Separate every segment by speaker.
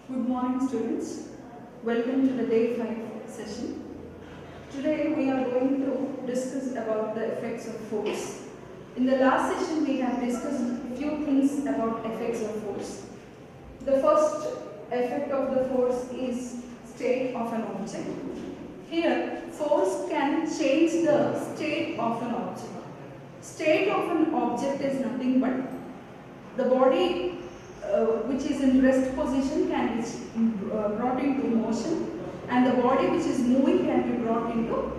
Speaker 1: Good morning, students. Welcome to the day 5 session. Today we are going to discuss about the effects of force. In the last session we have discussed few things about effects of force. The first effect of the force is state of an object. Here force can change the state of an object. State of an object is nothing but the body which is in rest position can be brought into motion, and the body which is moving can be brought into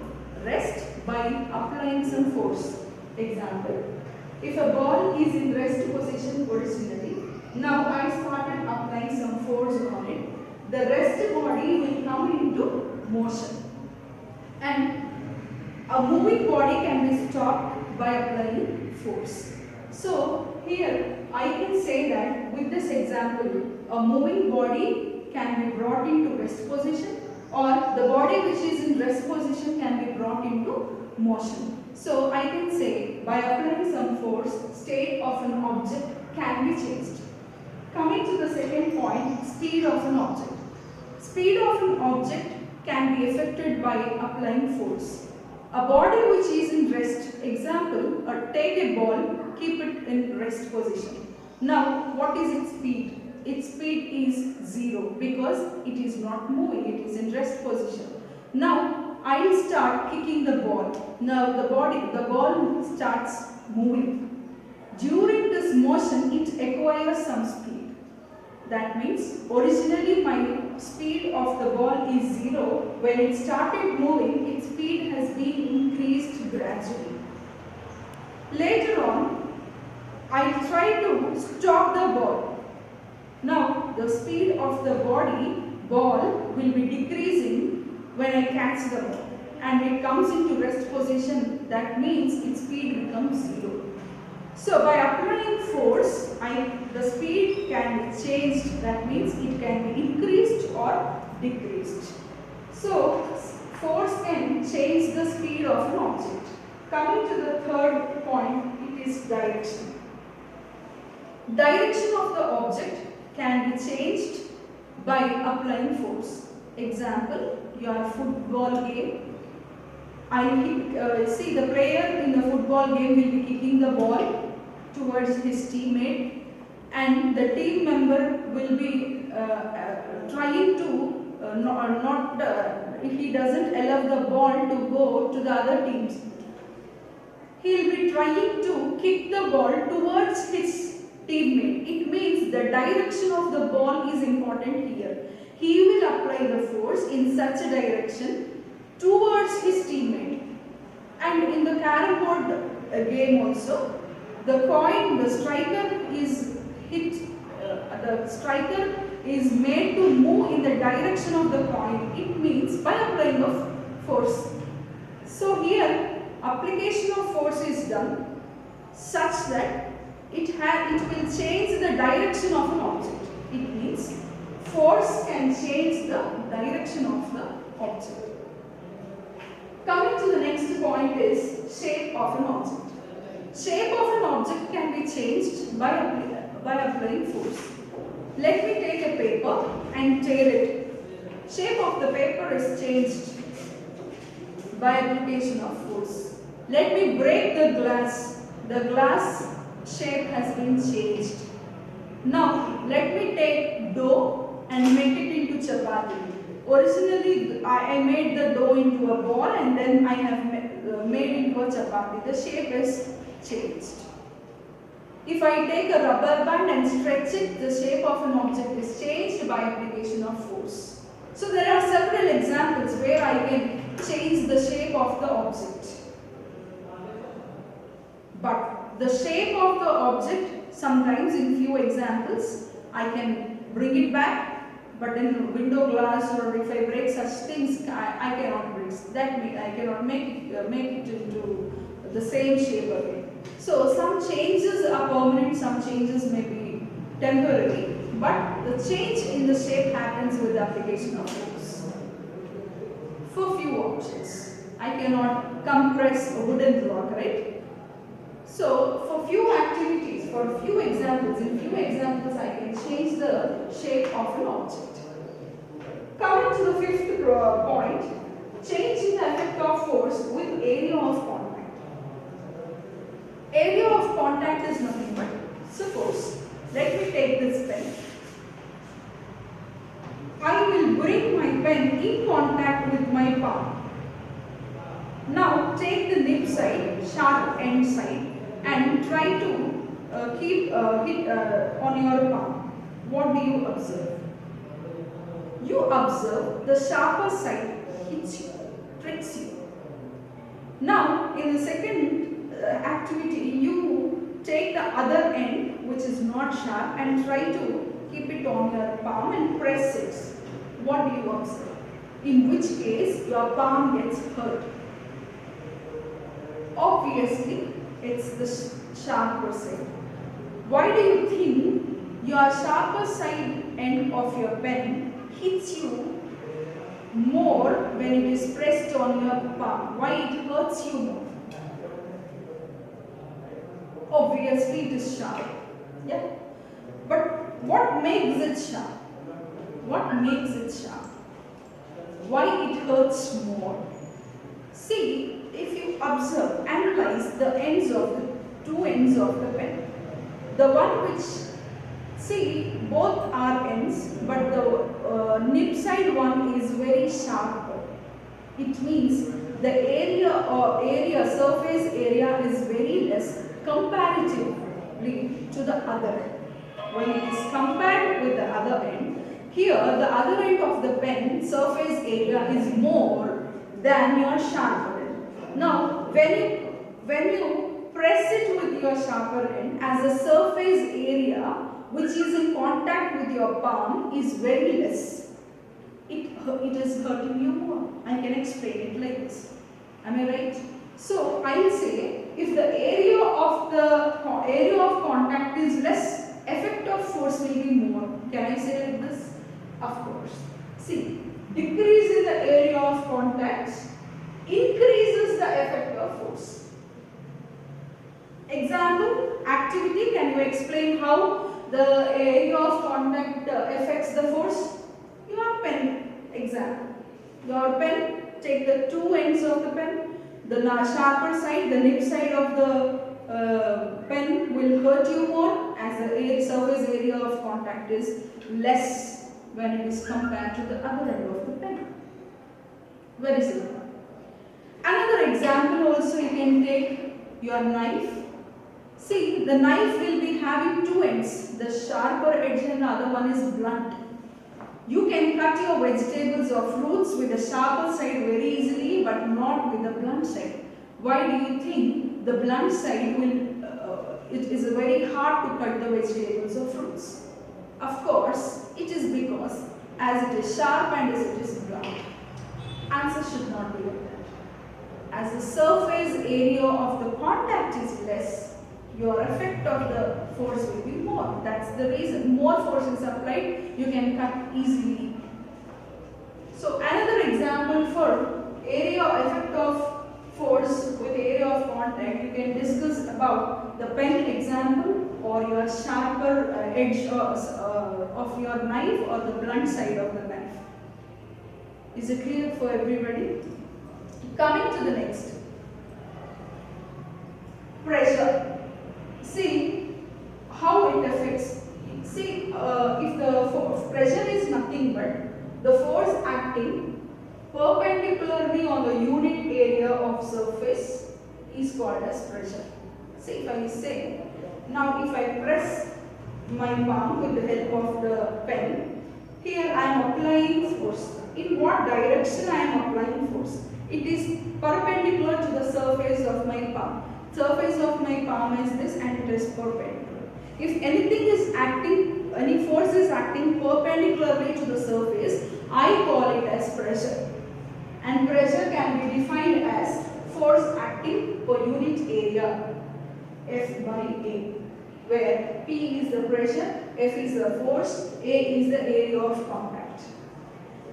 Speaker 1: rest by applying some force. Example, if a ball is in rest position originally, now I started applying some force on it, the rest body will come into motion, and a moving body can be stopped by applying force. So here I can say that with this example, a moving body can be brought into rest position, or the body which is in rest position can be brought into motion. So I can say by applying some force, state of an object can be changed. Coming to the second point, speed of an object. Speed of an object can be affected by applying force. A body which is in rest, example, take a ball, keep it in rest position. Now, what is its speed? Its speed is 0 because it is not moving, it is in rest position. Now, I will start kicking the ball. Now, the ball starts moving. During this motion, it acquires some speed. That means, originally my speed of the ball is 0. When it started moving, its speed has been increased gradually. Later on, I try to stop the ball. Now, the speed of the ball will be decreasing when I catch the ball, and it comes into rest position. That means its speed becomes 0. So by applying force, the speed can be changed. That means it can be increased or decreased. So force can change the speed of an object. Coming to the third point, it is direction. Direction of the object can be changed by applying force. Example, your football game. See, the player in the football game will be kicking the ball towards his teammate, and the team member will be trying to he doesn't allow the ball to go to the other teams. He will be trying to kick the ball towards his teammate. It means the direction of the ball is important here. He will apply the force in such a direction towards his teammate. And in the carrom board game also, the striker is hit, the striker is made to move in the direction of the coin. It means by applying of force. So here, application of force is done such that it will change the direction of an object. It means force can change the direction of the object. Coming to the next point is shape of an object. Shape of an object can be changed by applying force. Let me take a paper and tear it. Shape of the paper is changed by application of force. Let me break the glass. The glass shape has been changed. Now, let me take dough and make it into chapati. Originally, I made the dough into a ball, and then I have made into a chapati. The shape is changed. If I take a rubber band and stretch it, the shape of an object is changed by application of force. So there are several examples where I can change the shape of the object. But the shape of the object, sometimes in few examples, I can bring it back. But in window glass, or if I break such things, I cannot break. That means I cannot make it into the same shape again. So some changes are permanent, some changes may be temporary, but the change in the shape happens with the application of force. For few objects, I cannot compress a wooden block, right? So for few activities, for few examples, in few examples I can change the shape of an object. Coming to the fifth point, change in the effect of force with area of contact. Area of contact is nothing but, suppose, let me take this pen. I will bring my pen in contact with my palm. Now take the nib side, sharp end side, and try to hit on your palm. What do you observe? You observe the sharper side hits you, tricks you. Now in the second activity, you take the other end, which is not sharp, and try to keep it on your palm and press it. What do you observe? In which case your palm gets hurt. Obviously, it's the sharper side. Why do you think your sharper side end of your pen hits you more when it is pressed on your palm? Why it hurts you more? Obviously, it is sharp. Yeah. But what makes it sharp? What makes it sharp? Why it hurts more? See, if you observe, analyze the ends of the two ends of the pen. The one which, see, both are ends, but the nib side one is very sharp. It means the surface area is very less comparatively to the other end. When it is compared with the other end, here the other end of the pen surface area is more than your sharper end. Now when you press it with your sharper end, as a surface area which is in contact with your palm is very less, it is hurting you more. I can explain it like this. Am I right? So I will say, if the area of contact is less, effect of force will be more. Can I say like this? Of course. See, decrease in the area of contact increases the effect of force. Example, activity. Can you explain how the area of contact affects the force? Your pen. Example. Your pen, take the two ends of the pen. The sharper side, the nib side of the pen will hurt you more, as the surface area of contact is less when it is compared to the other end of the pen. Very simple. Another example also, you can take your knife. See, the knife will be having two ends, the sharper edge and the other one is blunt. You can cut your vegetables or fruits with the sharper side very easily, but not with the blunt side. Why do you think the blunt side it is very hard to cut the vegetables or fruits? Of course, it is because as it is sharp and as it is blunt. Answer should not be like that. As the surface area of the contact is less, your effect of the force will be more. That's the reason. More force is applied, you can cut easily. So another example for area effect of force with area of contact, you can discuss about the pen example or your sharper edge of your knife or the blunt side of the knife. Is it clear for everybody? Coming to the next. Pressure. See how it affects. See, if the pressure is nothing but the force acting perpendicularly on the unit area of surface is called as pressure. See, if I say, now if I press my palm with the help of the pen, here I am applying force. In what direction I am applying force? It is perpendicular to the surface of my palm. Surface of my palm is this and it is perpendicular. If anything is acting, any force is acting perpendicularly to the surface, I call it as pressure. And pressure can be defined as force acting per unit area, F by A, where P is the pressure, F is the force, A is the area of contact.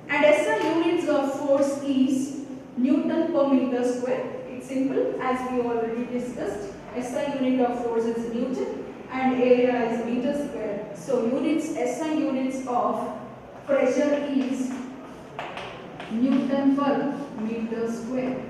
Speaker 1: And SI units of force is Newton per meter square. It's simple, as we already discussed. SI unit of force is Newton and area is meter square. So units, SI units of pressure is 12 meters square.